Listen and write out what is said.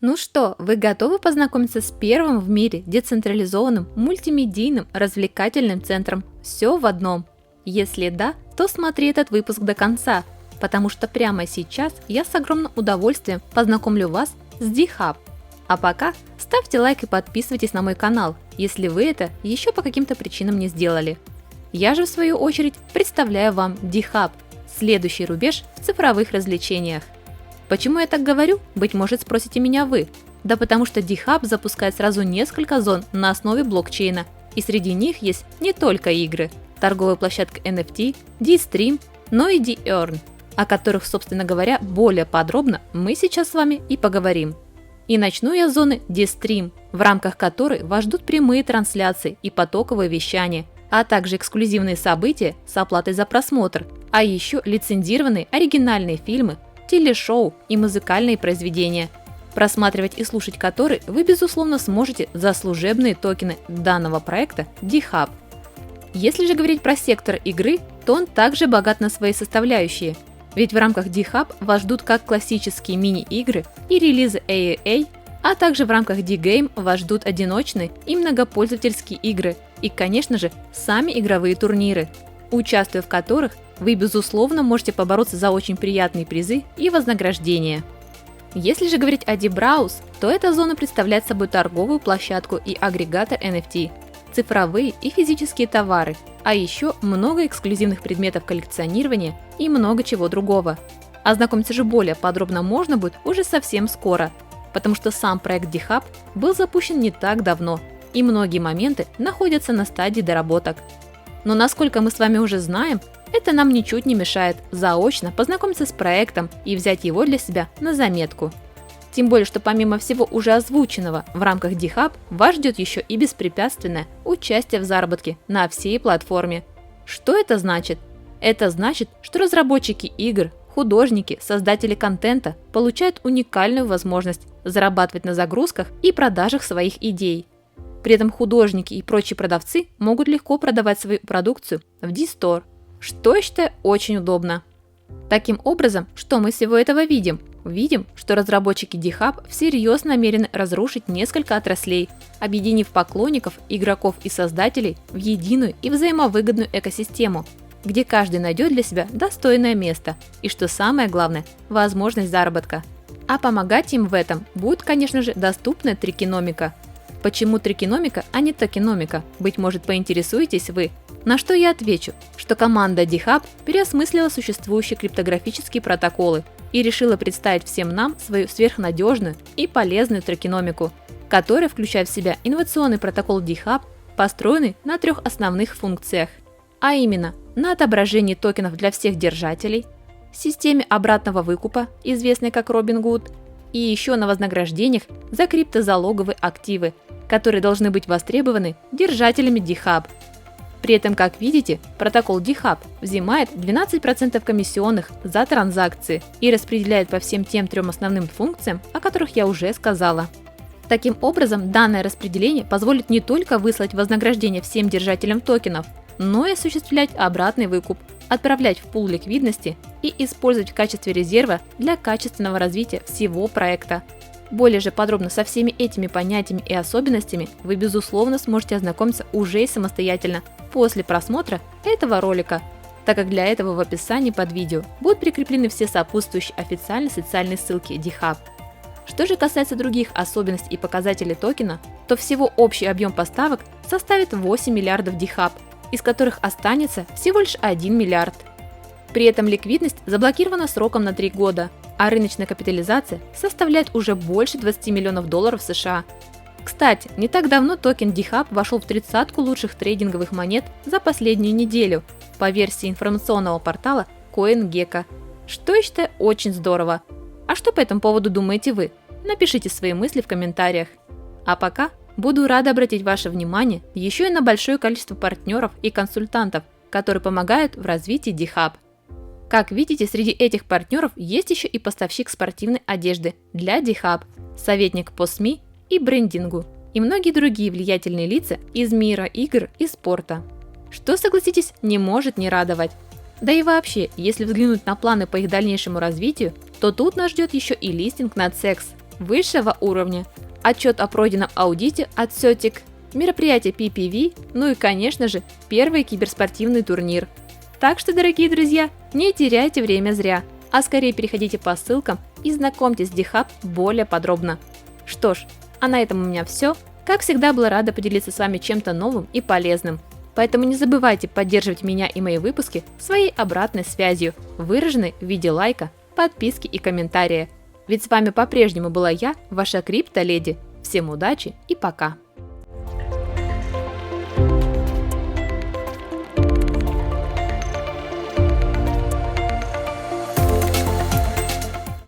Ну что, вы готовы познакомиться с первым в мире децентрализованным мультимедийным развлекательным центром «Все в одном»? Если да, то смотри этот выпуск до конца, потому что прямо сейчас я с огромным удовольствием познакомлю вас с D-Hub. А пока ставьте лайк и подписывайтесь на мой канал, если вы это еще по каким-то причинам не сделали. Я же в свою очередь представляю вам D-Hub, следующий рубеж в цифровых развлечениях. Почему я так говорю, быть может, спросите меня вы? Да потому что D-Hub запускает сразу несколько зон на основе блокчейна, и среди них есть не только игры, торговая площадка NFT, D-Stream, но и D-Earn, о которых, собственно говоря, более подробно мы сейчас с вами и поговорим. И начну я с зоны D-Stream, в рамках которой вас ждут прямые трансляции и потоковое вещание, а также эксклюзивные события с оплатой за просмотр, а еще лицензированные оригинальные фильмы, телешоу и музыкальные произведения, просматривать и слушать которые вы безусловно сможете за служебные токены данного проекта D-Hub. Если же говорить про сектор игры, то он также богат на свои составляющие, ведь в рамках D-Hub вас ждут как классические мини-игры и релизы AAA, а также в рамках D-Game вас ждут одиночные и многопользовательские игры и, конечно же, сами игровые турниры, участвуя в которых вы, безусловно, можете побороться за очень приятные призы и вознаграждения. Если же говорить о D-Browse, то эта зона представляет собой торговую площадку и агрегатор NFT, цифровые и физические товары, а еще много эксклюзивных предметов коллекционирования и много чего другого. Ознакомиться же более подробно можно будет уже совсем скоро, потому что сам проект D-Hub был запущен не так давно, и многие моменты находятся на стадии доработок. Но насколько мы с вами уже знаем, это нам ничуть не мешает заочно познакомиться с проектом и взять его для себя на заметку. Тем более, что помимо всего уже озвученного, в рамках D-Hub вас ждет еще и беспрепятственное участие в заработке на всей платформе. Что это значит? Это значит, что разработчики игр, художники, создатели контента получают уникальную возможность зарабатывать на загрузках и продажах своих идей. При этом художники и прочие продавцы могут легко продавать свою продукцию в D-Store, что я считаю очень удобно. Таким образом, что мы из всего этого видим? Видим, что разработчики D-Hub всерьез намерены разрушить несколько отраслей, объединив поклонников, игроков и создателей в единую и взаимовыгодную экосистему, где каждый найдет для себя достойное место и, что самое главное, возможность заработка. А помогать им в этом будет, конечно же, доступная трикономика. Почему трикономика, а не токеномика? Быть может, поинтересуетесь вы? На что я отвечу, что команда D-Hub переосмыслила существующие криптографические протоколы и решила представить всем нам свою сверхнадежную и полезную трикономику, которая включает в себя инновационный протокол D-Hub, построенный на 3 основных функциях, а именно на отображении токенов для всех держателей, системе обратного выкупа, известной как Robinhood, и еще на вознаграждениях за криптозалоговые активы, которые должны быть востребованы держателями D-Hub. При этом, как видите, протокол D-Hub взимает 12% комиссионных за транзакции и распределяет по всем тем 3 основным функциям, о которых я уже сказала. Таким образом, данное распределение позволит не только выслать вознаграждение всем держателям токенов, но и осуществлять обратный выкуп, отправлять в пул ликвидности и использовать в качестве резерва для качественного развития всего проекта. Более же подробно со всеми этими понятиями и особенностями вы, безусловно, сможете ознакомиться уже и самостоятельно после просмотра этого ролика, так как для этого в описании под видео будут прикреплены все сопутствующие официальные социальные ссылки D-Hub. Что же касается других особенностей и показателей токена, то всего общий объем поставок составит 8 миллиардов D-Hub, из которых останется всего лишь 1 миллиард. При этом ликвидность заблокирована сроком на 3 года, а рыночная капитализация составляет уже больше 20 миллионов долларов США. Кстати, не так давно токен D-Hub вошел в 30-ку лучших трейдинговых монет за последнюю неделю по версии информационного портала CoinGecko, что я считаю очень здорово. А что по этому поводу думаете вы? Напишите свои мысли в комментариях. А пока буду рада обратить ваше внимание еще и на большое количество партнеров и консультантов, которые помогают в развитии D-Hub. Как видите, среди этих партнеров есть еще и поставщик спортивной одежды для D-Hub, советник по СМИ и брендингу, и многие другие влиятельные лица из мира игр и спорта. Что, согласитесь, не может не радовать. Да и вообще, если взглянуть на планы по их дальнейшему развитию, то тут нас ждет еще и листинг на CEX, высшего уровня, отчет о пройденном аудите от CETIC, мероприятие PPV, ну и, конечно же, первый киберспортивный турнир. Так что, дорогие друзья, не теряйте время зря, а скорее переходите по ссылкам и знакомьтесь с D-Hub более подробно. Что ж, а на этом у меня все. Как всегда, была рада поделиться с вами чем-то новым и полезным. Поэтому не забывайте поддерживать меня и мои выпуски своей обратной связью, выраженной в виде лайка, подписки и комментария. Ведь с вами по-прежнему была я, ваша криптоледи. Всем удачи и пока!